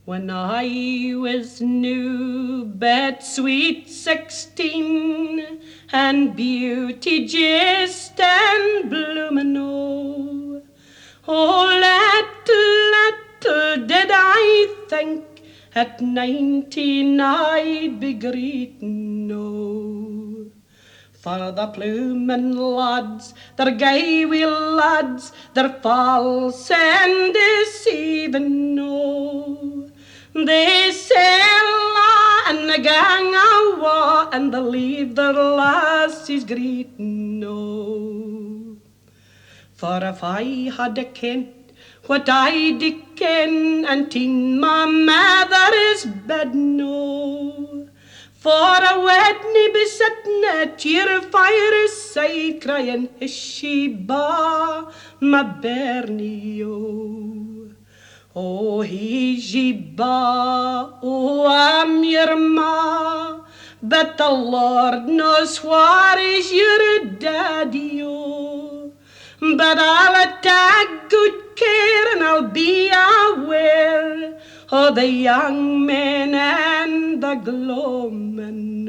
When I was new but sweet 16, and beauty just and bloomin' oh, little did I think at 19 I'd be greetin', For the bloomin' lads, they're gay wee lads, they're false and deceivin', They sell and they gang awa and they leave their lassies greetin', For if I had a kent what I did ken and teen my mother's bed, For a wedney be sittin' at your fireside crying, is she ba, my bairnie, Oh, he's ye ba, oh, I'm your ma, but the Lord knows where is your daddy, But I'll take good care and I'll be aware of the young men and the gloamin',